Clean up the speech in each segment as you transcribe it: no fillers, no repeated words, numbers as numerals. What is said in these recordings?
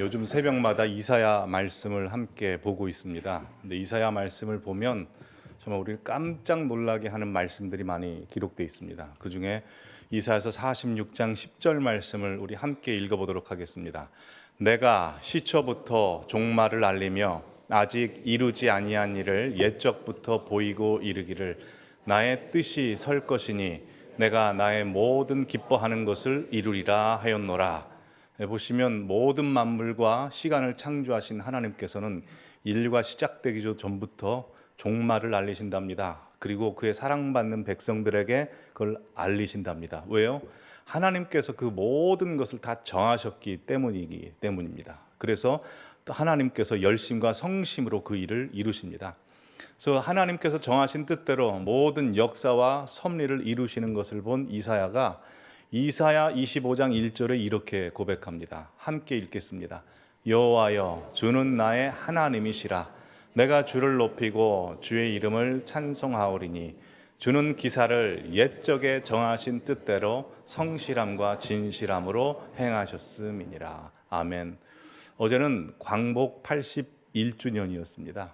요즘 새벽마다 이사야 말씀을 함께 보고 있습니다. 근데 이사야 말씀을 보면 정말 우리를 깜짝 놀라게 하는 말씀들이 많이 기록되어 있습니다. 그 중에 이사야서 46장 10절 말씀을 우리 함께 읽어보도록 하겠습니다. 내가 시초부터 종말을 알리며 아직 이루지 아니한 일을 옛적부터 보이고 이르기를 나의 뜻이 설 것이니 내가 나의 모든 기뻐하는 것을 이루리라 하였노라. 보시면 모든 만물과 시간을 창조하신 하나님께서는 인류가 시작되기 전부터 종말을 알리신답니다. 그리고 그의 사랑받는 백성들에게 그걸 알리신답니다. 왜요? 하나님께서 그 모든 것을 다 정하셨기 때문입니다. 그래서 또 하나님께서 열심과 성심으로 그 일을 이루십니다. 그래서 하나님께서 정하신 뜻대로 모든 역사와 섭리를 이루시는 것을 본 이사야가 이사야 25장 1절에 이렇게 고백합니다. 함께 읽겠습니다. 여호와여, 주는 나의 하나님이시라. 내가 주를 높이고 주의 이름을 찬송하오리니 주는 기사를 옛적에 정하신 뜻대로 성실함과 진실함으로 행하셨음이니라. 아멘. 어제는 광복 81주년이었습니다.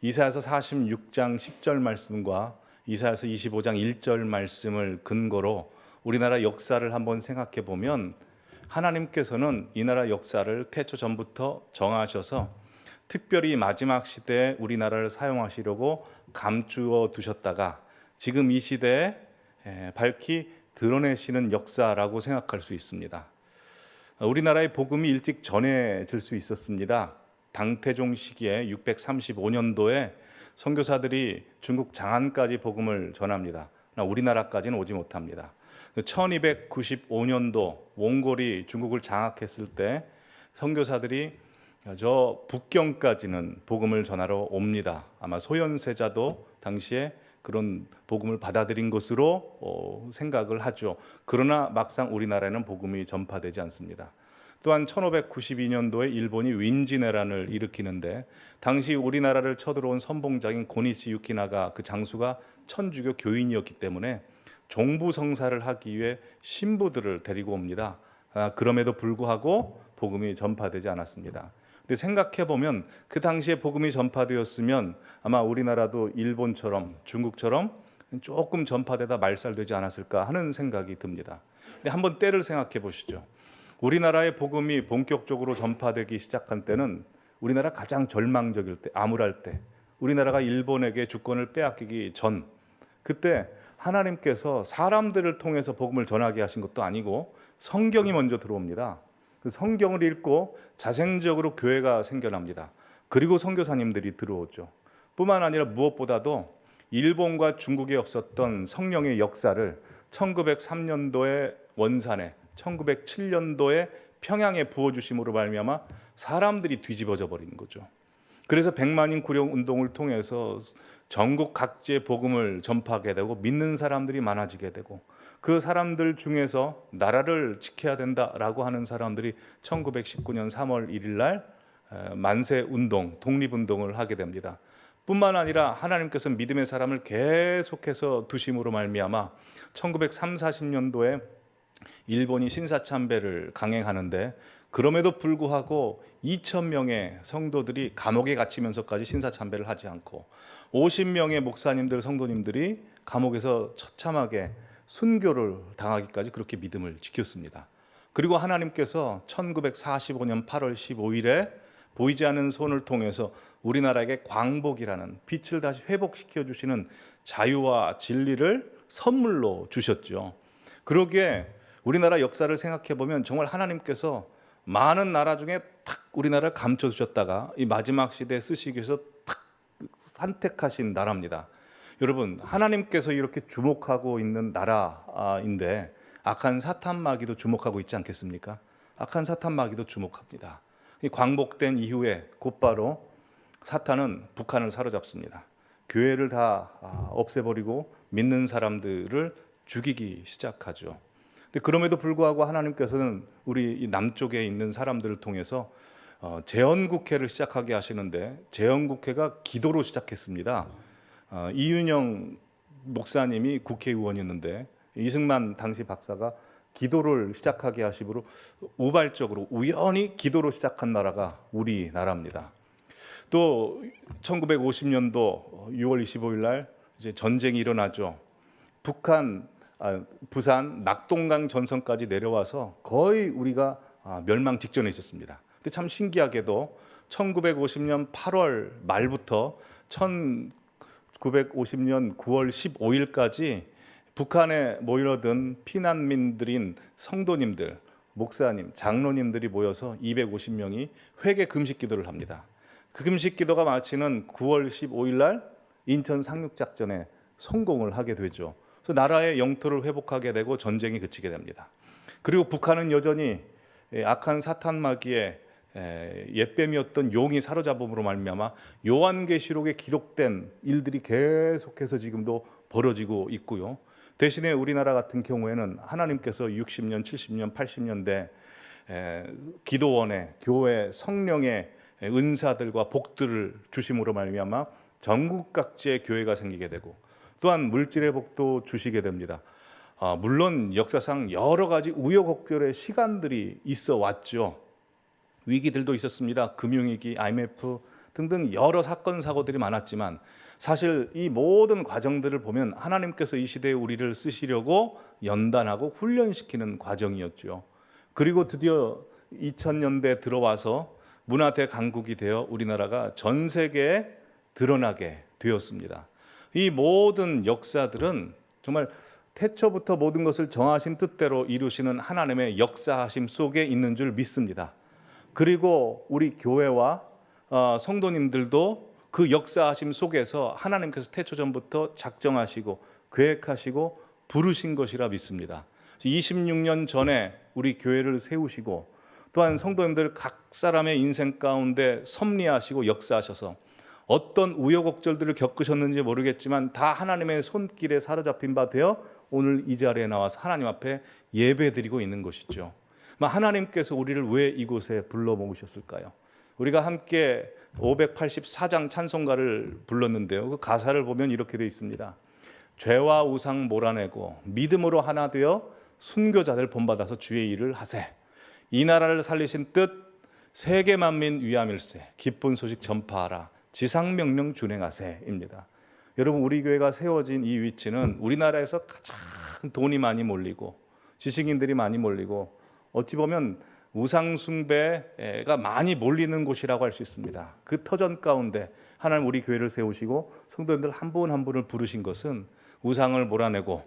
이사야서 46장 10절 말씀과 이사야서 25장 1절 말씀을 근거로 우리나라 역사를 한번 생각해 보면 하나님께서는 이 나라 역사를 태초 전부터 정하셔서 특별히 마지막 시대에 우리나라를 사용하시려고 감추어 두셨다가 지금 이 시대에 밝히 드러내시는 역사라고 생각할 수 있습니다. 우리나라의 복음이 일찍 전해질 수 있었습니다. 당태종 시기에 635년도에 선교사들이 중국 장안까지 복음을 전합니다. 우리나라까지는 오지 못합니다. 1295년도 몽골이 중국을 장악했을 때 선교사들이 저 북경까지는 복음을 전하러 옵니다. 아마 소현세자도 당시에 그런 복음을 받아들인 것으로 생각을 하죠. 그러나 막상 우리나라에는 복음이 전파되지 않습니다. 또한 1592년도에 일본이 윈지내란을 일으키는데 당시 우리나라를 쳐들어온 선봉장인 고니시 유키나가 그 장수가 천주교 교인이었기 때문에 종부성사를 하기 위해 신부들을 데리고 옵니다. 그럼에도 불구하고 복음이 전파되지 않았습니다. 근데 생각해 보면 그 당시에 복음이 전파되었으면 아마 우리나라도 일본처럼 중국처럼 조금 전파되다 말살되지 않았을까 하는 생각이 듭니다. 근데 한번 때를 생각해 보시죠. 우리나라의 복음이 본격적으로 전파되기 시작한 때는 우리나라 가장 절망적일 때, 암울할 때, 우리나라가 일본에게 주권을 빼앗기기 전, 그때 하나님께서 사람들을 통해서 복음을 전하게 하신 것도 아니고 성경이 먼저 들어옵니다. 그 성경을 읽고 자생적으로 교회가 생겨납니다. 그리고 선교사님들이 들어오죠. 뿐만 아니라 무엇보다도 일본과 중국에 없었던 성령의 역사를 1903년도에 원산에 1907년도에 평양에 부어주심으로 말미암아 사람들이 뒤집어져 버리는 거죠. 그래서 백만인 구령 운동을 통해서 전국 각지에 복음을 전파하게 되고 믿는 사람들이 많아지게 되고 그 사람들 중에서 나라를 지켜야 된다라고 하는 사람들이 1919년 3월 1일 날 만세 운동, 독립운동을 하게 됩니다. 뿐만 아니라 하나님께서 믿음의 사람을 계속해서 두심으로 말미암아 1930, 40년도에 일본이 신사참배를 강행하는데 그럼에도 불구하고 2,000명의 성도들이 감옥에 갇히면서까지 신사참배를 하지 않고 50명의 목사님들, 성도님들이 감옥에서 처참하게 순교를 당하기까지 그렇게 믿음을 지켰습니다. 그리고 하나님께서 1945년 8월 15일에 보이지 않는 손을 통해서 우리나라에게 광복이라는 빛을 다시 회복시켜 주시는 자유와 진리를 선물로 주셨죠. 그러기에 우리나라 역사를 생각해 보면 정말 하나님께서 많은 나라 중에 탁 우리나라를 감춰 주셨다가 이 마지막 시대에 쓰시기 위해서 탁 선택하신 나라입니다. 여러분, 하나님께서 이렇게 주목하고 있는 나라인데 악한 사탄 마귀도 주목하고 있지 않겠습니까? 악한 사탄 마귀도 주목합니다. 광복된 이후에 곧바로 사탄은 북한을 사로잡습니다. 교회를 다 없애버리고 믿는 사람들을 죽이기 시작하죠. 근데 그럼에도 불구하고 하나님께서는 우리 이 남쪽에 있는 사람들을 통해서 재헌국회를 시작하게 하시는데 재헌국회가 기도로 시작했습니다. 이윤영 목사님이 국회의원이었는데 이승만 당시 박사가 기도를 시작하게 하시므로 우발적으로 우연히 기도로 시작한 나라가 우리나라입니다. 또 1950년도 6월 25일 날 이제 전쟁이 일어나죠. 부산 낙동강 전선까지 내려와서 거의 우리가 멸망 직전에 있었습니다. 근데 참 신기하게도 1950년 8월 말부터 1950년 9월 15일까지 북한에 모여든 피난민들인 성도님들, 목사님, 장로님들이 모여서 250명이 회개 금식 기도를 합니다. 그 금식 기도가 마치는 9월 15일 날 인천 상륙작전에 성공을 하게 되죠. 그래서 나라의 영토를 회복하게 되고 전쟁이 그치게 됩니다. 그리고 북한은 여전히 악한 사탄 마귀의 옛뱀이었던 용이 사로잡음으로 말미암아 요한계시록에 기록된 일들이 계속해서 지금도 벌어지고 있고요. 대신에 우리나라 같은 경우에는 하나님께서 60년, 70년, 80년대 기도원에 교회 성령의 은사들과 복들을 주심으로 말미암아 전국 각지의 교회가 생기게 되고 또한 물질의 복도 주시게 됩니다. 물론 역사상 여러 가지 우여곡절의 시간들이 있어 왔죠. 위기들도 있었습니다. 금융위기, IMF 등등 여러 사건 사고들이 많았지만 사실 이 모든 과정들을 보면 하나님께서 이 시대에 우리를 쓰시려고 연단하고 훈련시키는 과정이었죠. 그리고 드디어 2000년대 들어와서 문화대 강국이 되어 우리나라가 전 세계에 드러나게 되었습니다. 이 모든 역사들은 정말 태초부터 모든 것을 정하신 뜻대로 이루시는 하나님의 역사하심 속에 있는 줄 믿습니다. 그리고 우리 교회와 성도님들도 그 역사하심 속에서 하나님께서 태초전부터 작정하시고 계획하시고 부르신 것이라 믿습니다. 26년 전에 우리 교회를 세우시고 또한 성도님들 각 사람의 인생 가운데 섭리하시고 역사하셔서 어떤 우여곡절들을 겪으셨는지 모르겠지만 다 하나님의 손길에 사로잡힌 바 되어 오늘 이 자리에 나와서 하나님 앞에 예배드리고 있는 것이죠. 하나님께서 우리를 왜 이곳에 불러 모으셨을까요? 우리가 함께 584장 찬송가를 불렀는데요. 그 가사를 보면 이렇게 되어 있습니다. 죄와 우상 몰아내고 믿음으로 하나 되어 순교자들 본받아서 주의 일을 하세. 이 나라를 살리신 뜻 세계 만민 위함일세. 기쁜 소식 전파하라. 지상명령 준행하세입니다. 여러분, 우리 교회가 세워진 이 위치는 우리나라에서 가장 돈이 많이 몰리고 지식인들이 많이 몰리고 어찌 보면 우상 숭배가 많이 몰리는 곳이라고 할 수 있습니다. 그 터전 가운데 하나님 우리 교회를 세우시고 성도님들 한 분 한 분을 부르신 것은 우상을 몰아내고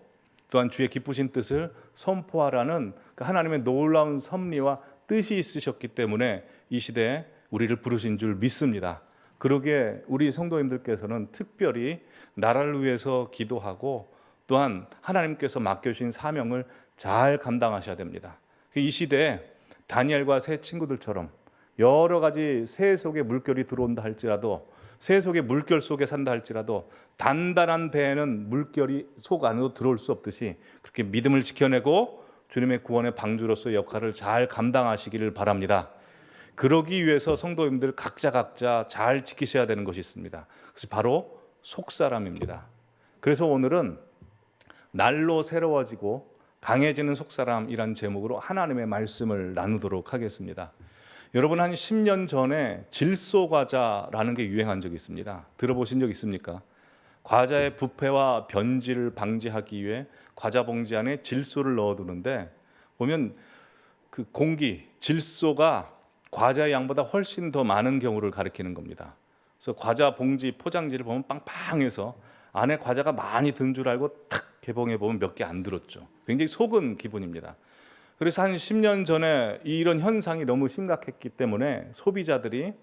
또한 주의 기쁘신 뜻을 선포하라는 하나님의 놀라운 섭리와 뜻이 있으셨기 때문에 이 시대에 우리를 부르신 줄 믿습니다. 그러기에 우리 성도님들께서는 특별히 나라를 위해서 기도하고 또한 하나님께서 맡겨주신 사명을 잘 감당하셔야 됩니다. 이 시대에 다니엘과 새 친구들처럼 여러 가지 새 속에 물결이 들어온다 할지라도 새 속에 물결 속에 산다 할지라도 단단한 배에는 물결이 속 안으로 들어올 수 없듯이 그렇게 믿음을 지켜내고 주님의 구원의 방주로서의 역할을 잘 감당하시기를 바랍니다. 그러기 위해서 성도님들 각자 잘 지키셔야 되는 것이 있습니다. 그것이 바로 속사람입니다. 그래서 오늘은 날로 새로워지고 강해지는 속사람이란 제목으로 하나님의 말씀을 나누도록 하겠습니다. 여러분, 한 10년 전에 질소 과자라는 게 유행한 적이 있습니다. 들어보신 적 있습니까? 과자의 부패와 변질을 방지하기 위해 과자 봉지 안에 질소를 넣어두는데 보면 그 공기, 질소가 과자의 양보다 훨씬 더 많은 경우를 가리키는 겁니다. 그래서 과자 봉지 포장지를 보면 빵빵해서 안에 과자가 많이 든 줄 알고 탁 개봉해 보면 몇 개 안 들었죠. 굉장히 속은 기분입니다. 그래서 한 10년 전에 이런 현상이 너무 심각했기 때문에 소비자들이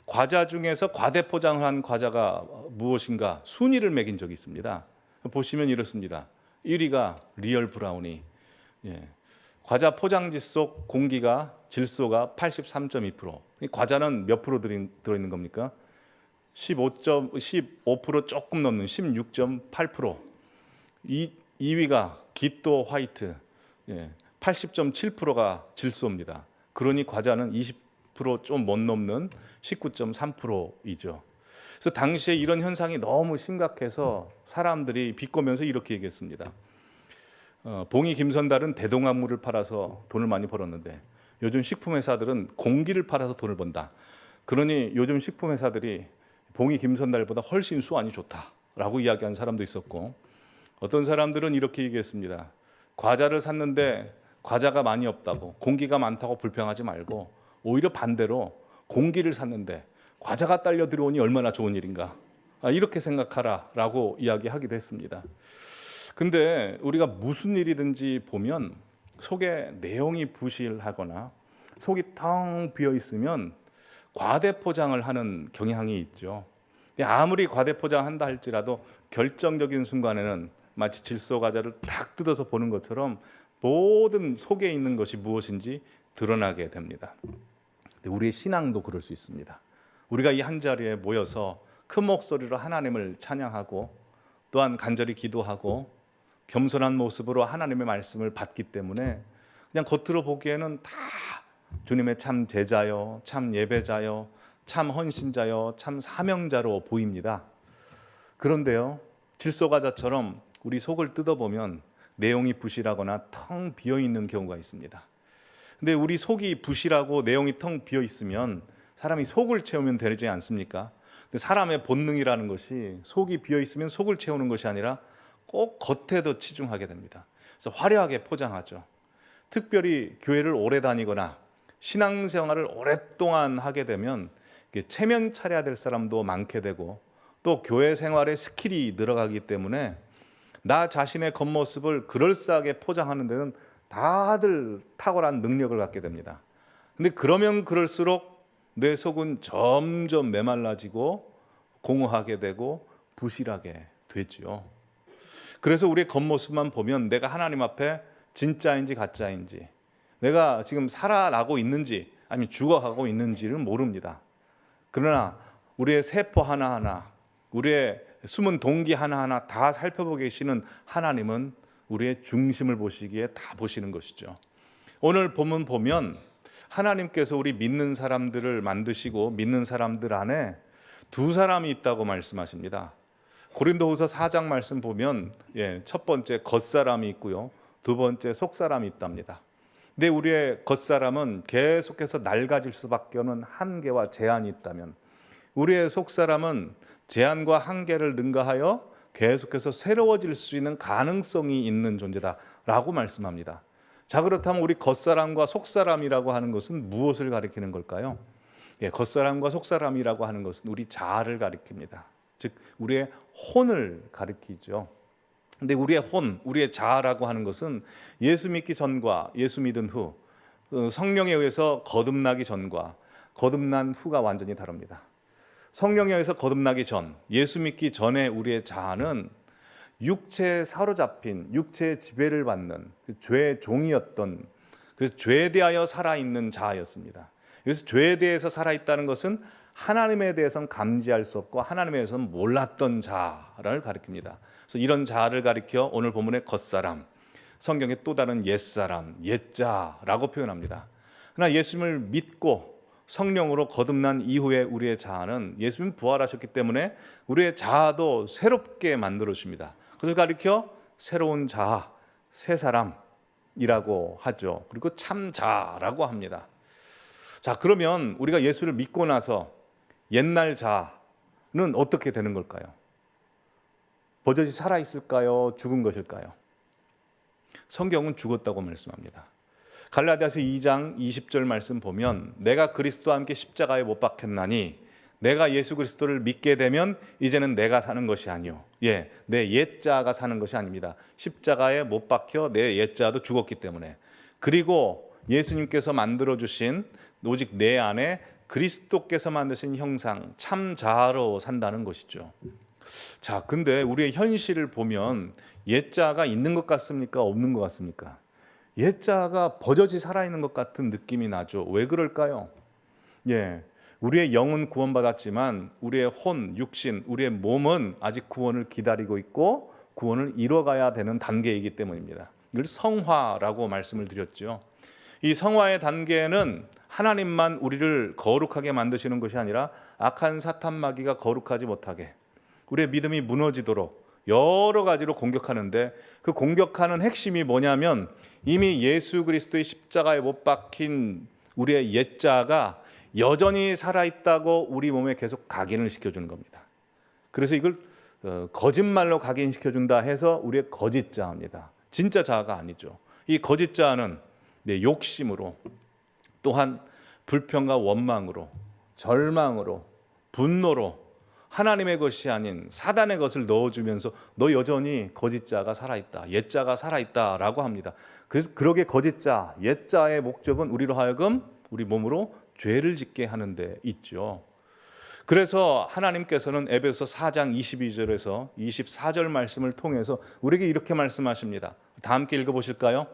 과자 중에서 과대 포장을 한 과자가 무엇인가 순위를 매긴 적이 있습니다. 보시면 이렇습니다. 1위가 리얼 브라우니. 과자 포장지 속 공기가 질소가 83.2%. 과자는 몇 프로 들어있는 겁니까? 15% 조금 넘는 16.8%. 2위가 기또 화이트. 80.7%가 질소입니다. 그러니 과자는 20% 좀 못 넘는 19.3%이죠. 그래서 당시에 이런 현상이 너무 심각해서 사람들이 비꼬면서 이렇게 얘기했습니다. 봉이 김선달은 대동강물을 팔아서 돈을 많이 벌었는데 요즘 식품회사들은 공기를 팔아서 돈을 번다. 그러니 요즘 식품회사들이 봉이 김선달보다 훨씬 수완이 좋다라고 이야기하는 사람도 있었고, 어떤 사람들은 이렇게 얘기했습니다. 과자를 샀는데 과자가 많이 없다고, 공기가 많다고 불평하지 말고 오히려 반대로 공기를 샀는데 과자가 딸려 들어오니 얼마나 좋은 일인가, 이렇게 생각하라라고 이야기하기도 했습니다. 근데 우리가 무슨 일이든지 보면 속에 내용이 부실하거나 속이 텅 비어 있으면 과대 포장을 하는 경향이 있죠. 아무리 과대 포장한다 할지라도 결정적인 순간에는 마치 질소 과자를 딱 뜯어서 보는 것처럼 모든 속에 있는 것이 무엇인지 드러나게 됩니다. 우리의 신앙도 그럴 수 있습니다. 우리가 이 한 자리에 모여서 큰 목소리로 하나님을 찬양하고 또한 간절히 기도하고 겸손한 모습으로 하나님의 말씀을 받기 때문에 그냥 겉으로 보기에는 다 주님의 참 제자요, 참 예배자요, 참 헌신자요, 참 사명자로 보입니다. 그런데요, 질소과자처럼 우리 속을 뜯어보면 내용이 부실하거나 텅 비어있는 경우가 있습니다. 근데 우리 속이 부실하고 내용이 텅 비어있으면 사람이 속을 채우면 되지 않습니까? 근데 사람의 본능이라는 것이 속이 비어있으면 속을 채우는 것이 아니라 꼭 겉에도 치중하게 됩니다. 그래서 화려하게 포장하죠. 특별히 교회를 오래 다니거나 신앙생활을 오랫동안 하게 되면 체면 차려야 될 사람도 많게 되고 또 교회 생활에 스킬이 늘어가기 때문에 나 자신의 겉모습을 그럴싸하게 포장하는 데는 다들 탁월한 능력을 갖게 됩니다. 근데 그러면 그럴수록 내 속은 점점 메말라지고 공허하게 되고 부실하게 되죠. 그래서 우리의 겉모습만 보면 내가 하나님 앞에 진짜인지 가짜인지, 내가 지금 살아나고 있는지 아니면 죽어가고 있는지를 모릅니다. 그러나 우리의 세포 하나하나, 우리의 숨은 동기 하나하나 다 살펴보고 계시는 하나님은 우리의 중심을 보시기에 다 보시는 것이죠. 오늘 본문 보면 하나님께서 우리 믿는 사람들을 만드시고 믿는 사람들 안에 두 사람이 있다고 말씀하십니다. 고린도후서 4장 말씀 보면 첫 번째 겉사람이 있고요, 두 번째 속사람이 있답니다. 근데 우리의 겉사람은 계속해서 낡아질 수밖에 없는 한계와 제한이 있다면, 우리의 속사람은 제한과 한계를 능가하여 계속해서 새로워질 수 있는 가능성이 있는 존재다라고 말씀합니다. 자, 그렇다면 우리 겉사람과 속사람이라고 하는 것은 무엇을 가리키는 걸까요? 겉사람과 속사람이라고 하는 것은 우리 자아를 가리킵니다. 즉 우리의 혼을 가리키죠. 근데 우리의 혼, 우리의 자아라고 하는 것은 예수 믿기 전과 예수 믿은 후, 성령에 의해서 거듭나기 전과 거듭난 후가 완전히 다릅니다. 성령에 의해서 거듭나기 전, 예수 믿기 전에 우리의 자아는 육체에 사로잡힌, 육체의 지배를 받는 죄의 종이었던, 그래서 죄에 대하여 살아있는 자아였습니다. 그래서 죄에 대해서 살아있다는 것은 하나님에 대해서는 감지할 수 없고 하나님에 대해서는 몰랐던 자아를 가리킵니다. 그래서 이런 자아를 가리켜 오늘 본문의 겉사람, 성경의 또 다른 옛사람, 옛자라고 표현합니다. 그러나 예수님을 믿고 성령으로 거듭난 이후에 우리의 자아는 예수님 부활하셨기 때문에 우리의 자아도 새롭게 만들어 주십니다. 그래서 가리켜 새로운 자아, 새 사람이라고 하죠. 그리고 참 자아라고 합니다. 자, 그러면 우리가 예수를 믿고 나서 옛날 자아는 어떻게 되는 걸까요? 버젓이 살아있을까요? 죽은 것일까요? 성경은 죽었다고 말씀합니다. 갈라디아서 2장 20절 말씀 보면 내가 그리스도와 함께 십자가에 못 박혔나니 내가 예수 그리스도를 믿게 되면 이제는 내가 사는 것이 아니요, 내 옛자가 사는 것이 아닙니다. 십자가에 못 박혀 내 옛자도 죽었기 때문에, 그리고 예수님께서 만들어주신 오직 내 안에 그리스도께서 만드신 형상 참 자아로 산다는 것이죠. 자, 근데 우리의 현실을 보면 옛자가 있는 것 같습니까? 없는 것 같습니까? 옛자가 버젓이 살아있는 것 같은 느낌이 나죠. 왜 그럴까요? 우리의 영은 구원받았지만 우리의 혼, 육신, 우리의 몸은 아직 구원을 기다리고 있고 구원을 이뤄가야 되는 단계이기 때문입니다. 이걸 성화라고 말씀을 드렸죠. 이 성화의 단계는 하나님만 우리를 거룩하게 만드시는 것이 아니라 악한 사탄 마귀가 거룩하지 못하게, 우리의 믿음이 무너지도록 여러 가지로 공격하는데 그 공격하는 핵심이 뭐냐면 이미 예수 그리스도의 십자가에 못 박힌 우리의 옛자가 여전히 살아있다고 우리 몸에 계속 각인을 시켜주는 겁니다. 그래서 이걸 거짓말로 각인시켜준다 해서 우리의 거짓자입니다. 진짜 자아가 아니죠. 이 거짓자는 내 욕심으로, 또한 불평과 원망으로, 절망으로, 분노로 하나님의 것이 아닌 사단의 것을 넣어주면서 너 여전히 거짓자가 살아있다, 옛자가 살아있다라고 합니다. 그래서 그러게 거짓자, 옛자의 목적은 우리로 하여금 우리 몸으로 죄를 짓게 하는 데 있죠. 그래서 하나님께서는 에베소 4장 22절에서 24절 말씀을 통해서 우리에게 이렇게 말씀하십니다. 다 함께 읽어보실까요?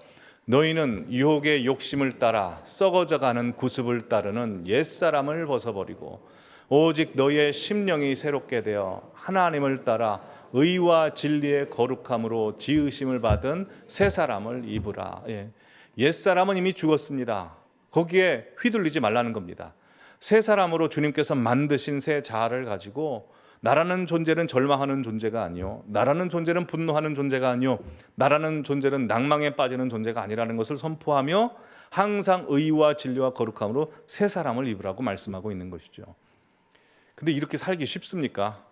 너희는 유혹의 욕심을 따라 썩어져가는 구습을 따르는 옛사람을 벗어버리고 오직 너희의 심령이 새롭게 되어 하나님을 따라 의와 진리의 거룩함으로 지으심을 받은 새 사람을 입으라. 옛사람은 이미 죽었습니다. 거기에 휘둘리지 말라는 겁니다. 새 사람으로 주님께서 만드신 새 자아를 가지고 나라는 존재는 절망하는 존재가 아니요, 나라는 존재는 분노하는 존재가 아니요, 나라는 존재는 낭망에 빠지는 존재가 아니라는 것을 선포하며 항상 의와 진리와 거룩함으로 새 사람을 입으라고 말씀하고 있는 것이죠. 근데 이렇게 살기 쉽습니까?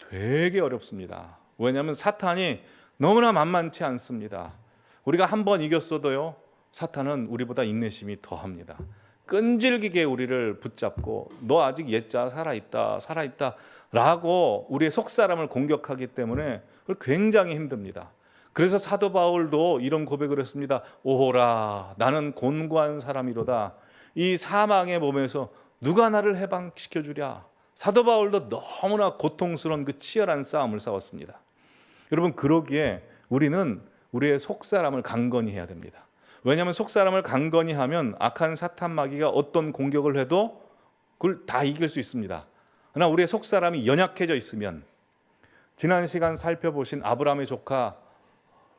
되게 어렵습니다. 왜냐하면 사탄이 너무나 만만치 않습니다. 우리가 한 번 이겼어도요, 사탄은 우리보다 인내심이 더합니다. 끈질기게 우리를 붙잡고 너 아직 옛자 살아있다 라고 우리의 속사람을 공격하기 때문에 굉장히 힘듭니다. 그래서 사도 바울도 이런 고백을 했습니다. 오호라, 나는 곤고한 사람이로다. 이 사망의 몸에서 누가 나를 해방시켜 주랴. 사도 바울도 너무나 고통스러운 그 치열한 싸움을 싸웠습니다. 여러분, 그러기에 우리는 우리의 속사람을 강건히 해야 됩니다. 왜냐하면 속사람을 강건히 하면 악한 사탄 마귀가 어떤 공격을 해도 그걸 다 이길 수 있습니다. 그러나 우리의 속사람이 연약해져 있으면 지난 시간 살펴보신 아브라함의 조카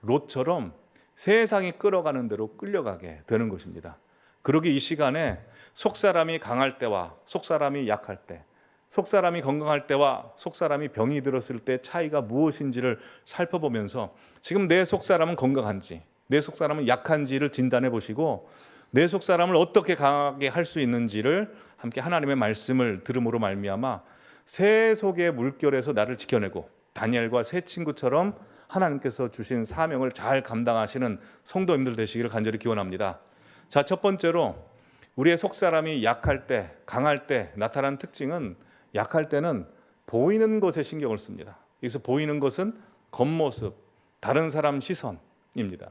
롯처럼 세상이 끌어가는 대로 끌려가게 되는 것입니다. 그러기 이 시간에 속사람이 강할 때와 속사람이 약할 때, 속사람이 건강할 때와 속사람이 병이 들었을 때 차이가 무엇인지를 살펴보면서 지금 내 속사람은 건강한지, 내 속사람은 약한지를 진단해 보시고 내 속사람을 어떻게 강하게 할 수 있는지를 함께 하나님의 말씀을 들음으로 말미암아 새 속의 물결에서 나를 지켜내고 다니엘과 새 친구처럼 하나님께서 주신 사명을 잘 감당하시는 성도님들 되시기를 간절히 기원합니다. 자, 첫 번째로 우리의 속사람이 약할 때, 강할 때 나타나는 특징은, 약할 때는 보이는 것에 신경을 씁니다. 여기서 보이는 것은 겉모습, 다른 사람 시선입니다.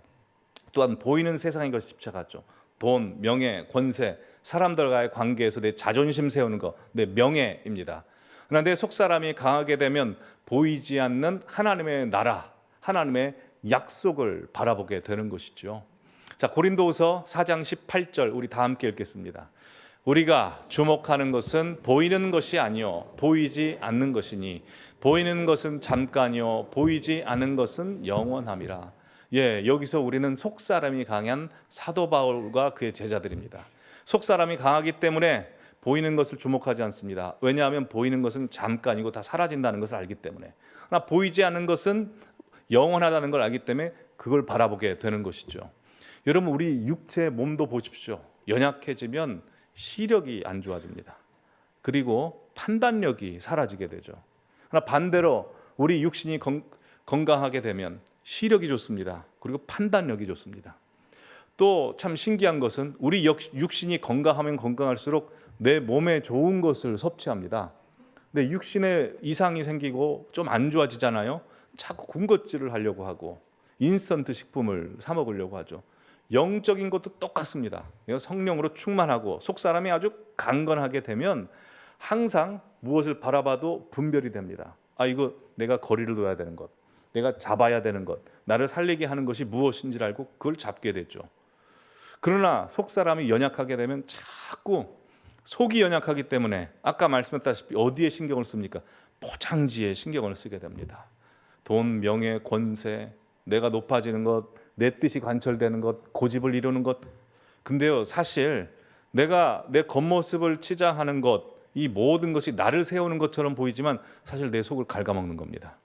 또한 보이는 세상의 것이 집착하죠. 돈, 명예, 권세, 사람들과의 관계에서 내 자존심 세우는 것, 내 명예입니다. 그러나 내 속사람이 강하게 되면 보이지 않는 하나님의 나라, 하나님의 약속을 바라보게 되는 것이죠. 자, 고린도후서 4장 18절 우리 다 함께 읽겠습니다. 우리가 주목하는 것은 보이는 것이 아니요 보이지 않는 것이니 보이는 것은 잠깐이요 보이지 않는 것은 영원함이라. 여기서 우리는 속사람이 강한 사도 바울과 그의 제자들입니다. 속사람이 강하기 때문에 보이는 것을 주목하지 않습니다. 왜냐하면 보이는 것은 잠깐이고 다 사라진다는 것을 알기 때문에. 그러나 보이지 않는 것은 영원하다는 걸 알기 때문에 그걸 바라보게 되는 것이죠. 여러분, 우리 육체 몸도 보십시오. 연약해지면 시력이 안 좋아집니다. 그리고 판단력이 사라지게 되죠. 그러나 반대로 우리 육신이 건강하게 되면 시력이 좋습니다. 그리고 판단력이 좋습니다. 또 참 신기한 것은 우리 육신이 건강하면 건강할수록 내 몸에 좋은 것을 섭취합니다. 근데 육신에 이상이 생기고 좀 안 좋아지잖아요. 자꾸 군것질을 하려고 하고 인스턴트 식품을 사 먹으려고 하죠. 영적인 것도 똑같습니다. 성령으로 충만하고 속사람이 아주 강건하게 되면 항상 무엇을 바라봐도 분별이 됩니다. 이거 내가 거리를 둬야 되는 것, 내가 잡아야 되는 것, 나를 살리게 하는 것이 무엇인지를 알고 그걸 잡게 되죠. 그러나 속사람이 연약하게 되면 자꾸 속이 연약하기 때문에 아까 말씀했다시피 어디에 신경을 씁니까? 포장지에 신경을 쓰게 됩니다. 돈, 명예, 권세, 내가 높아지는 것, 내 뜻이 관철되는 것, 고집을 이루는 것. 근데요, 사실 내가 내 겉모습을 치장하는 것, 이 모든 것이 나를 세우는 것처럼 보이지만 사실 내 속을 갉아먹는 겁니다.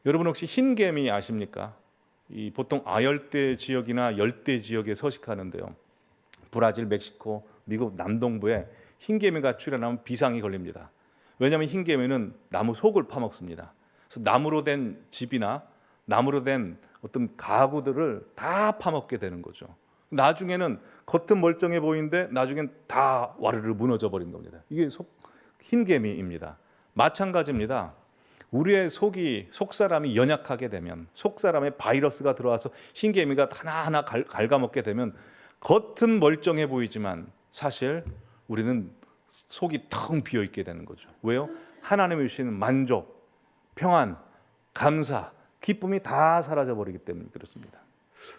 여러분 혹시 흰개미 아십니까? 이 보통 아열대 지역이나 열대 지역에 서식하는데요. 브라질, 멕시코, 미국 남동부에 흰개미가 출현하면 비상이 걸립니다. 왜냐하면 흰개미는 나무 속을 파먹습니다. 그래서 나무로 된 집이나 나무로 된 어떤 가구들을 다 파먹게 되는 거죠. 나중에는 겉은 멀쩡해 보이는데 나중엔 다 와르르 무너져 버린 겁니다. 이게 흰개미입니다. 마찬가지입니다. 우리의 속 사람이 연약하게 되면, 속 사람에 바이러스가 들어와서 흰개미가 하나하나 갉아먹게 되면 겉은 멀쩡해 보이지만 사실 우리는 속이 텅 비어 있게 되는 거죠. 왜요? 하나님이 주시는 만족, 평안, 감사, 기쁨이 다 사라져 버리기 때문에 그렇습니다.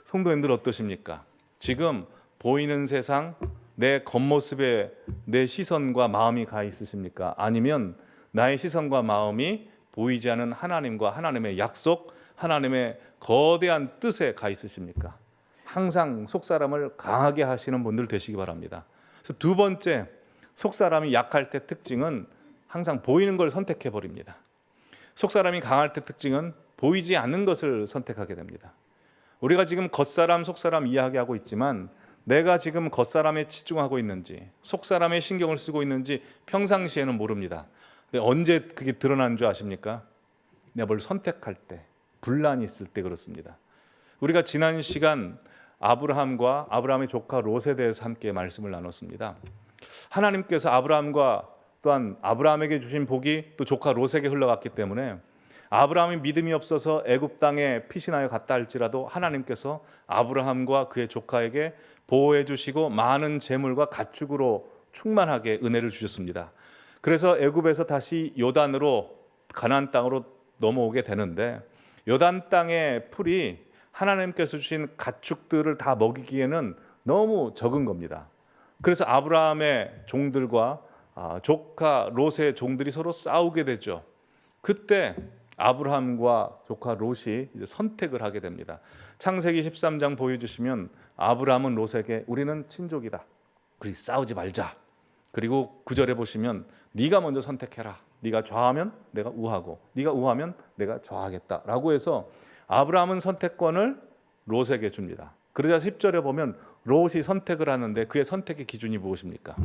성도님들 어떠십니까? 지금 보이는 세상, 내 겉모습에 내 시선과 마음이 가 있으십니까? 아니면 나의 시선과 마음이 보이지 않은 하나님과 하나님의 약속, 하나님의 거대한 뜻에 가 있으십니까? 항상 속사람을 강하게 하시는 분들 되시기 바랍니다. 그래서 두 번째, 속사람이 약할 때 특징은 항상 보이는 걸 선택해 버립니다. 속사람이 강할 때 특징은 보이지 않는 것을 선택하게 됩니다. 우리가 지금 겉사람, 속사람 이야기하고 있지만 내가 지금 겉사람에 치중하고 있는지 속사람에 신경을 쓰고 있는지 평상시에는 모릅니다. 근데 언제 그게 드러나는 줄 아십니까? 내가 뭘 선택할 때, 분란이 있을 때 그렇습니다. 우리가 지난 시간 아브라함과 아브라함의 조카 롯에 대해서 함께 말씀을 나눴습니다. 하나님께서 아브라함과 또한 아브라함에게 주신 복이 또 조카 롯에게 흘러갔기 때문에 아브라함이 믿음이 없어서 애굽 땅에 피신하여 갔다 할지라도 하나님께서 아브라함과 그의 조카에게 보호해 주시고 많은 재물과 가축으로 충만하게 은혜를 주셨습니다. 그래서 애굽에서 다시 요단으로 가나안 땅으로 넘어오게 되는데 요단 땅의 풀이 하나님께서 주신 가축들을 다 먹이기에는 너무 적은 겁니다. 그래서 아브라함의 종들과 조카 롯의 종들이 서로 싸우게 되죠. 그때 아브라함과 조카 롯이 이제 선택을 하게 됩니다. 창세기 13장 보여주시면 아브라함은 롯에게 우리는 친족이다. 그리 싸우지 말자. 그리고 9절에 보시면 네가 먼저 선택해라. 네가 좌하면 내가 우하고 네가 우하면 내가 좌하겠다라고 해서 아브라함은 선택권을 롯에게 줍니다. 그러자 10절에 보면 롯이 선택을 하는데 그의 선택의 기준이 무엇입니까?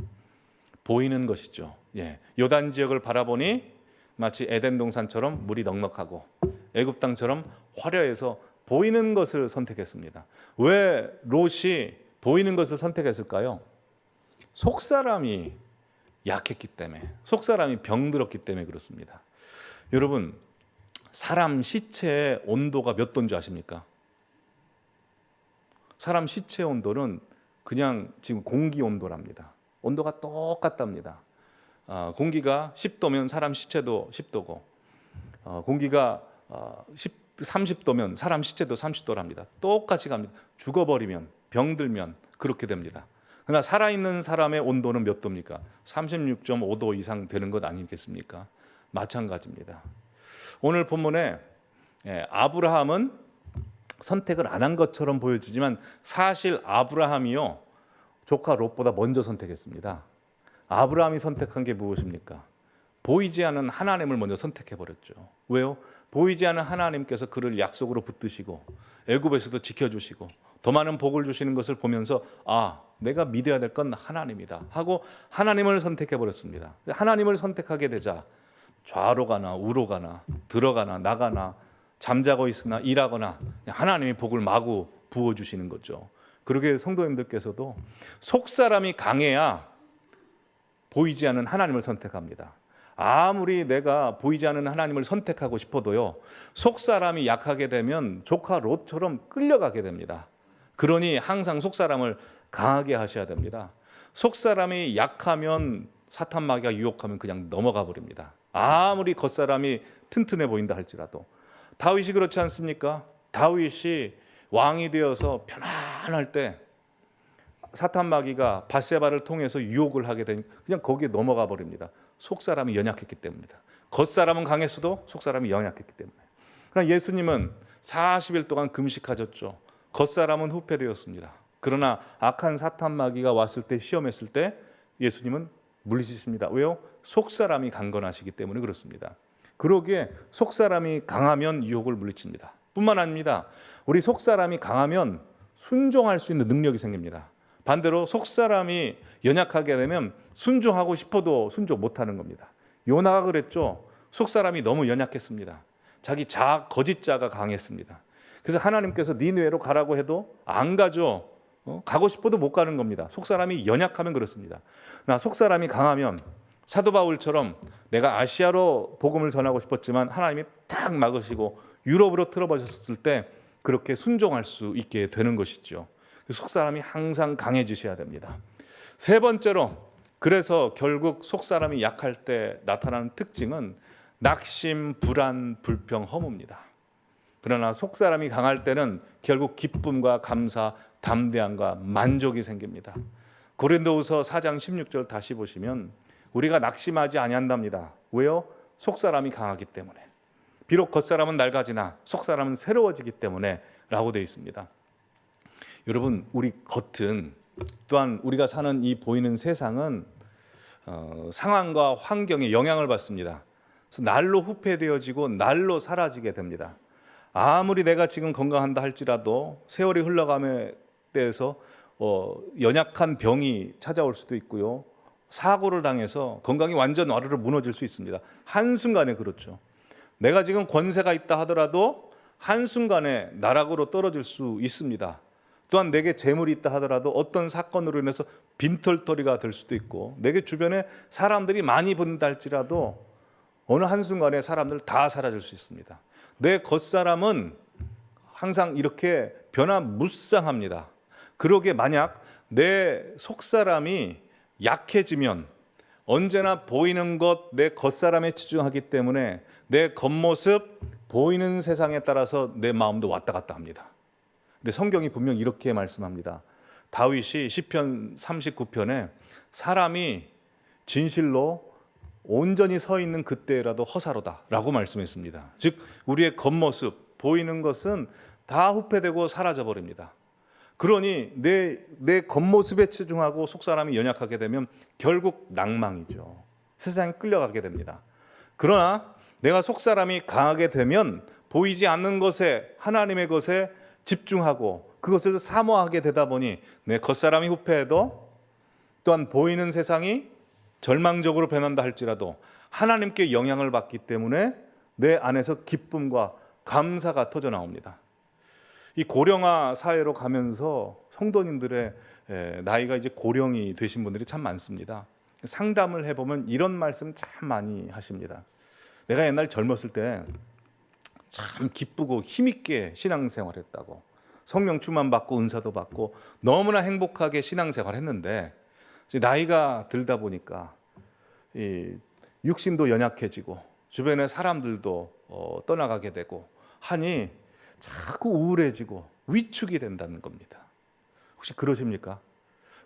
보이는 것이죠. 요단 지역을 바라보니 마치 에덴 동산처럼 물이 넉넉하고 애굽 땅처럼 화려해서 보이는 것을 선택했습니다. 왜 롯이 보이는 것을 선택했을까요? 속사람이 약했기 때문에, 속사람이 병들었기 때문에 그렇습니다. 여러분, 사람 시체의 온도가 몇 도인지 아십니까? 사람 시체 온도는 그냥 지금 공기 온도랍니다. 온도가 똑같답니다. 공기가 10도면 사람 시체도 10도고 공기가 30도면 사람 시체도 30도랍니다. 똑같이 갑니다. 죽어버리면, 병들면 그렇게 됩니다. 그러나 살아있는 사람의 온도는 몇 도입니까? 36.5도 이상 되는 것 아니겠습니까? 마찬가지입니다. 오늘 본문에 아브라함은 선택을 안 한 것처럼 보여지지만 사실 아브라함이요 조카 롯보다 먼저 선택했습니다. 아브라함이 선택한 게 무엇입니까? 보이지 않는 하나님을 먼저 선택해 버렸죠. 왜요? 보이지 않는 하나님께서 그를 약속으로 붙드시고 애굽에서도 지켜주시고 더 많은 복을 주시는 것을 보면서 내가 믿어야 될 건 하나님이다 하고 하나님을 선택해 버렸습니다. 하나님을 선택하게 되자 좌로 가나 우로 가나 들어가나 나가나 잠자고 있으나 일하거나 하나님이 복을 마구 부어주시는 거죠. 그러게 성도님들께서도 속사람이 강해야 보이지 않는 하나님을 선택합니다. 아무리 내가 보이지 않는 하나님을 선택하고 싶어도요 속사람이 약하게 되면 조카 롯처럼 끌려가게 됩니다. 그러니 항상 속사람을 강하게 하셔야 됩니다. 속사람이 약하면 사탄 마귀가 유혹하면 그냥 넘어가 버립니다. 아무리 겉사람이 튼튼해 보인다 할지라도. 다윗이 그렇지 않습니까? 다윗이 왕이 되어서 편안할 때 사탄 마귀가 밧세바를 통해서 유혹을 하게 되니 그냥 거기에 넘어가 버립니다. 속사람이 연약했기 때문입니다. 겉사람은 강했어도 속사람이 연약했기 때문에. 그러나 예수님은 40일 동안 금식하셨죠. 겉사람은 후패되었습니다. 그러나 악한 사탄 마귀가 왔을 때 시험했을 때 예수님은 물리치십니다. 왜요? 속사람이 강건하시기 때문에 그렇습니다. 그러기에 속사람이 강하면 유혹을 물리칩니다. 뿐만 아닙니다. 우리 속사람이 강하면 순종할 수 있는 능력이 생깁니다. 반대로 속사람이 연약하게 되면 순종하고 싶어도 순종 못하는 겁니다. 요나가 그랬죠. 속사람이 너무 연약했습니다. 자기 거짓자가 강했습니다. 그래서 하나님께서 니느웨로 가라고 해도 안 가죠. 가고 싶어도 못 가는 겁니다. 속사람이 연약하면 그렇습니다. 나 속사람이 강하면 사도 바울처럼 내가 아시아로 복음을 전하고 싶었지만 하나님이 딱 막으시고 유럽으로 틀어버렸을 때 그렇게 순종할 수 있게 되는 것이죠. 속사람이 항상 강해지셔야 됩니다. 세 번째로, 그래서 결국 속사람이 약할 때 나타나는 특징은 낙심, 불안, 불평, 허무입니다. 그러나 속사람이 강할 때는 결국 기쁨과 감사, 담대함과 만족이 생깁니다. 고린도후서 4장 16절 다시 보시면 우리가 낙심하지 아니한답니다. 왜요? 속사람이 강하기 때문에. 비록 겉사람은 낡아지나 속사람은 새로워지기 때문에 라고 되어 있습니다. 여러분, 우리 겉은, 또한 우리가 사는 이 보이는 세상은 상황과 환경에 영향을 받습니다. 그래서 날로 후패되어지고 날로 사라지게 됩니다. 아무리 내가 지금 건강한다 할지라도 세월이 흘러감에 대해서 연약한 병이 찾아올 수도 있고요. 사고를 당해서 건강이 완전 와르르 무너질 수 있습니다. 한순간에 그렇죠. 내가 지금 권세가 있다 하더라도 한순간에 나락으로 떨어질 수 있습니다. 또한 내게 재물이 있다 하더라도 어떤 사건으로 인해서 빈털터리가 될 수도 있고, 내게 주변에 사람들이 많이 본다 할지라도 어느 한순간에 사람들 다 사라질 수 있습니다. 내 겉사람은 항상 이렇게 변화무쌍합니다. 그러기에 만약 내 속사람이 약해지면 언제나 보이는 것, 내 겉사람에 치중하기 때문에 내 겉모습, 보이는 세상에 따라서 내 마음도 왔다 갔다 합니다. 근데 성경이 분명히 이렇게 말씀합니다. 다윗이 시편 39편에 사람이 진실로 온전히 서 있는 그때라도 허사로다 라고 말씀했습니다. 즉 우리의 겉모습, 보이는 것은 다 후패되고 사라져 버립니다. 그러니 내 겉모습에 치중하고 속사람이 연약하게 되면 결국 낭망이죠. 세상에 끌려가게 됩니다. 그러나 내가 속사람이 강하게 되면 보이지 않는 것에, 하나님의 것에 집중하고 그것을 사모하게 되다 보니 내 겉사람이 후패해도, 또한 보이는 세상이 절망적으로 변한다 할지라도 하나님께 영향을 받기 때문에 내 안에서 기쁨과 감사가 터져 나옵니다. 이 고령화 사회로 가면서 성도님들의 나이가 이제 고령이 되신 분들이 참 많습니다. 상담을 해보면 이런 말씀 참 많이 하십니다. 내가 옛날 젊었을 때 참 기쁘고 힘있게 신앙생활했다고, 성령 충만 받고 은사도 받고 너무나 행복하게 신앙생활했는데 나이가 들다 보니까 이 육신도 연약해지고 주변의 사람들도 떠나가게 되고 하니 자꾸 우울해지고 위축이 된다는 겁니다. 혹시 그러십니까?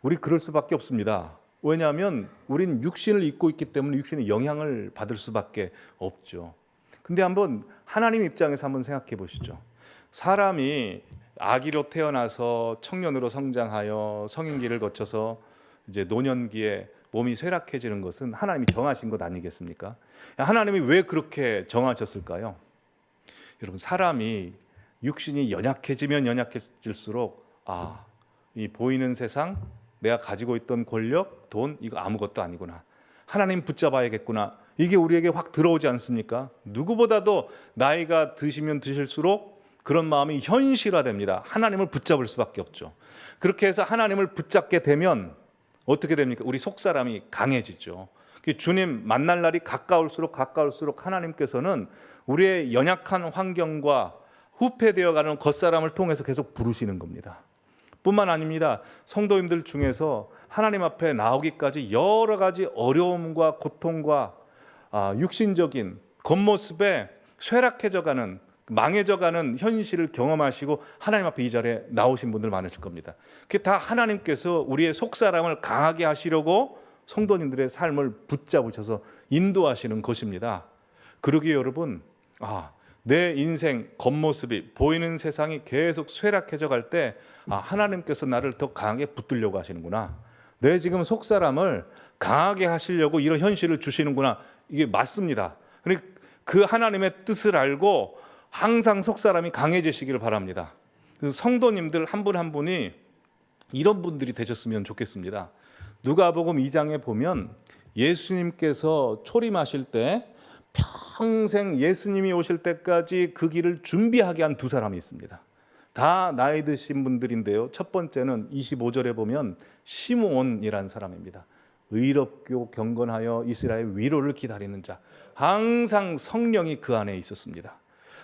우리 그럴 수밖에 없습니다. 왜냐하면 우리는 육신을 입고 있기 때문에 육신의 영향을 받을 수밖에 없죠. 근데 한번 하나님 입장에서 한번 생각해 보시죠. 사람이 아기로 태어나서 청년으로 성장하여 성인기를 거쳐서 이제 노년기에 몸이 쇠락해지는 것은 하나님이 정하신 것 아니겠습니까? 하나님이 왜 그렇게 정하셨을까요? 여러분, 사람이 육신이 연약해지면 연약해질수록 이 보이는 세상, 내가 가지고 있던 권력, 돈, 이거 아무것도 아니구나. 하나님 붙잡아야겠구나. 이게 우리에게 확 들어오지 않습니까? 누구보다도 나이가 드시면 드실수록 그런 마음이 현실화됩니다. 하나님을 붙잡을 수밖에 없죠. 그렇게 해서 하나님을 붙잡게 되면 어떻게 됩니까? 우리 속사람이 강해지죠. 주님 만날 날이 가까울수록 하나님께서는 우리의 연약한 환경과 후패되어가는 겉사람을 통해서 계속 부르시는 겁니다. 뿐만 아닙니다. 성도님들 중에서 하나님 앞에 나오기까지 여러 가지 어려움과 고통과 육신적인 겉모습에 쇠락해져가는, 망해져가는 현실을 경험하시고 하나님 앞에 이 자리에 나오신 분들 많으실 겁니다. 그게 다 하나님께서 우리의 속사람을 강하게 하시려고 성도님들의 삶을 붙잡으셔서 인도하시는 것입니다. 그러기에 여러분, 내 인생 겉모습이, 보이는 세상이 계속 쇠락해져 갈 때 하나님께서 나를 더 강하게 붙들려고 하시는구나. 내 지금 속사람을 강하게 하시려고 이런 현실을 주시는구나. 이게 맞습니다. 그 하나님의 뜻을 알고 항상 속사람이 강해지시기를 바랍니다. 그래서 성도님들 한 분 한 분이 이런 분들이 되셨으면 좋겠습니다. 누가복음 2장에 보면 예수님께서 초림하실 때 평생 예수님이 오실 때까지 그 길을 준비하게 한 두 사람이 있습니다. 다 나이 드신 분들인데요. 첫 번째는 25절에 보면 시므온이라는 사람입니다. 의롭고 경건하여 이스라엘 위로를 기다리는 자. 항상 성령이 그 안에 있었습니다.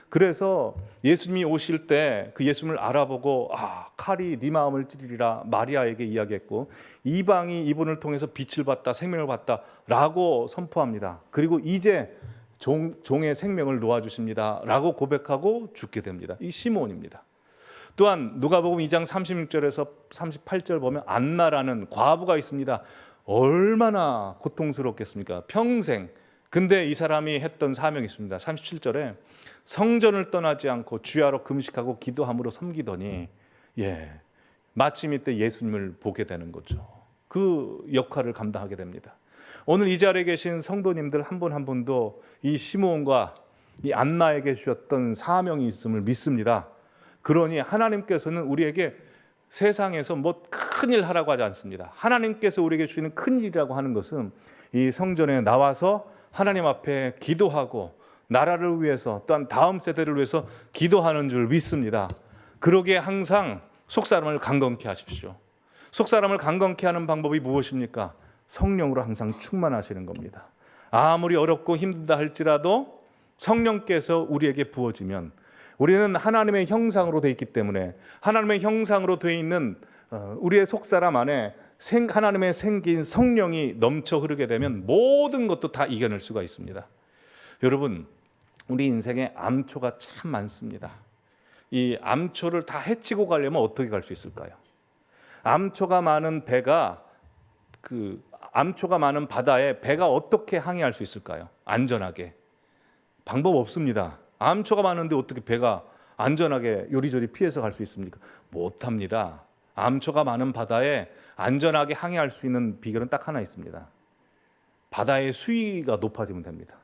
그래서 예수님이 오실 때 그 예수님을 알아보고 칼이 네 마음을 찌르리라 마리아에게 이야기했고, 이방이 이분을 통해서 빛을 받다 생명을 받다 라고 선포합니다. 그리고 이제 종의 생명을 놓아주십니다 라고 고백하고 죽게 됩니다. 이 시므온입니다. 또한 누가복음 2장 36절에서 38절 보면 안나라는 과부가 있습니다. 얼마나 고통스럽겠습니까? 평생. 근데 이 사람이 했던 사명이 있습니다. 37절에 성전을 떠나지 않고 주야로 금식하고 기도함으로 섬기더니 마침 이때 예수님을 보게 되는 거죠. 그 역할을 감당하게 됩니다. 오늘 이 자리에 계신 성도님들 한 분 한 분도 이 시므온과 이 안나에게 주셨던 사명이 있음을 믿습니다. 그러니 하나님께서는 우리에게 세상에서 뭐 큰일 하라고 하지 않습니다. 하나님께서 우리에게 주시는 큰일이라고 하는 것은 이 성전에 나와서 하나님 앞에 기도하고 나라를 위해서 또한 다음 세대를 위해서 기도하는 줄 믿습니다. 그러기에 항상 속사람을 강건케 하십시오. 속사람을 강건케 하는 방법이 무엇입니까? 성령으로 항상 충만하시는 겁니다. 아무리 어렵고 힘들다 할지라도 성령께서 우리에게 부어지면, 우리는 하나님의 형상으로 되어 있기 때문에 하나님의 형상으로 되어 있는 우리의 속사람 안에 하나님의 생긴 성령이 넘쳐 흐르게 되면 모든 것도 다 이겨낼 수가 있습니다. 여러분, 우리 인생에 암초가 참 많습니다. 이 암초를 다 헤치고 가려면 어떻게 갈 수 있을까요? 암초가 많은 암초가 많은 바다에 배가 어떻게 항해할 수 있을까요? 안전하게. 방법 없습니다. 암초가 많은데 어떻게 배가 안전하게 요리조리 피해서 갈 수 있습니까? 못합니다. 암초가 많은 바다에 안전하게 항해할 수 있는 비결은 딱 하나 있습니다. 바다의 수위가 높아지면 됩니다.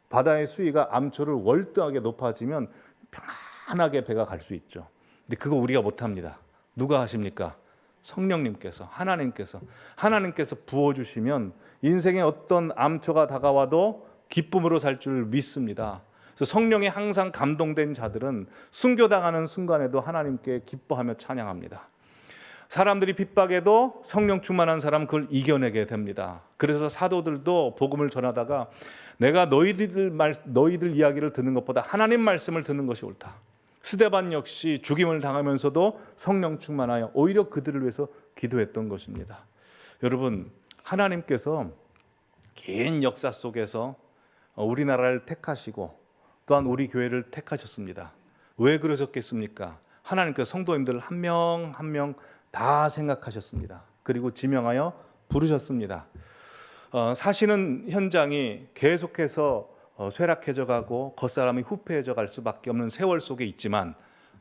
바다의 수위가 암초를 월등하게 높아지면 편안하게 배가 갈 수 있죠. 근데 그거 우리가 못합니다. 누가 하십니까? 성령님께서, 하나님께서 부어주시면 인생에 어떤 암초가 다가와도 기쁨으로 살 줄 믿습니다. 그래서 성령에 항상 감동된 자들은 순교당하는 순간에도 하나님께 기뻐하며 찬양합니다. 사람들이 핍박해도 성령 충만한 사람 그걸 이겨내게 됩니다. 그래서 사도들도 복음을 전하다가 내가 너희들 이야기를 듣는 것보다 하나님 말씀을 듣는 것이 옳다. 스데반 역시 죽임을 당하면서도 성령 충만하여 오히려 그들을 위해서 기도했던 것입니다. 여러분, 하나님께서 긴 역사 속에서 우리나라를 택하시고 또한 우리 교회를 택하셨습니다. 왜 그러셨겠습니까? 하나님께서 성도님들 한 명 한 명 다 생각하셨습니다. 그리고 지명하여 부르셨습니다. 사시는 현장이 계속해서 쇠락해져 가고 겉사람이 후패해져 갈 수밖에 없는 세월 속에 있지만,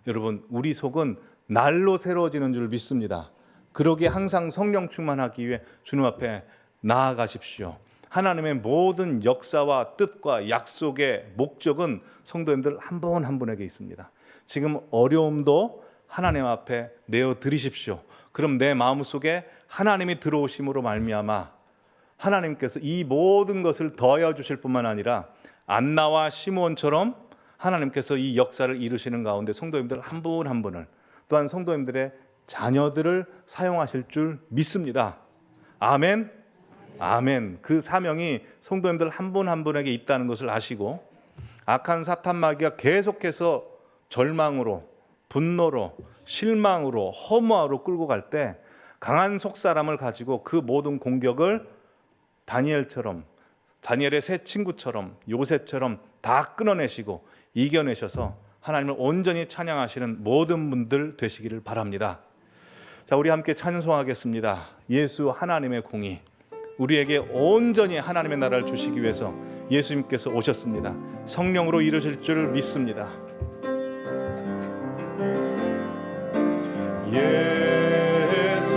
여러분, 우리 속은 날로 새로워지는 줄 믿습니다. 그러기에 항상 성령 충만하기 위해 주님 앞에 나아가십시오. 하나님의 모든 역사와 뜻과 약속의 목적은 성도님들 한 분 한 분에게 있습니다. 지금 어려움도 하나님 앞에 내어드리십시오. 그럼 내 마음속에 하나님이 들어오심으로 말미암아 하나님께서 이 모든 것을 더하여 주실 뿐만 아니라 안나와 시므온처럼 하나님께서 이 역사를 이루시는 가운데 성도님들 한 분 한 분을, 또한 성도님들의 자녀들을 사용하실 줄 믿습니다. 아멘. 아멘. 그 사명이 성도님들 한 분 한 분에게 있다는 것을 아시고, 악한 사탄 마귀가 계속해서 절망으로, 분노로, 실망으로, 허무하로 끌고 갈 때 강한 속사람을 가지고 그 모든 공격을 다니엘의 세 친구처럼, 요셉처럼 다 끊어내시고 이겨내셔서 하나님을 온전히 찬양하시는 모든 분들 되시기를 바랍니다. 자, 우리 함께 찬송하겠습니다. 예수 하나님의 공의, 우리에게 온전히 하나님의 나라를 주시기 위해서 예수님께서 오셨습니다. 성령으로 이루실 줄 믿습니다. 예수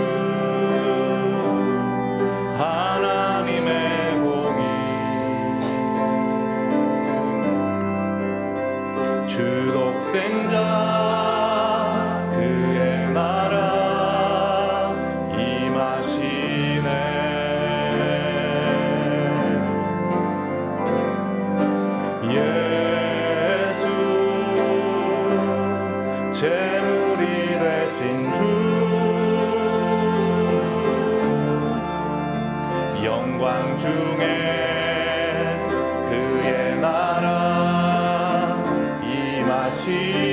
하나님의 공의, 독생자 그의 나라 임하시네. 예수 제물이 되신 주 영광 중에 그의 나라 임하시네.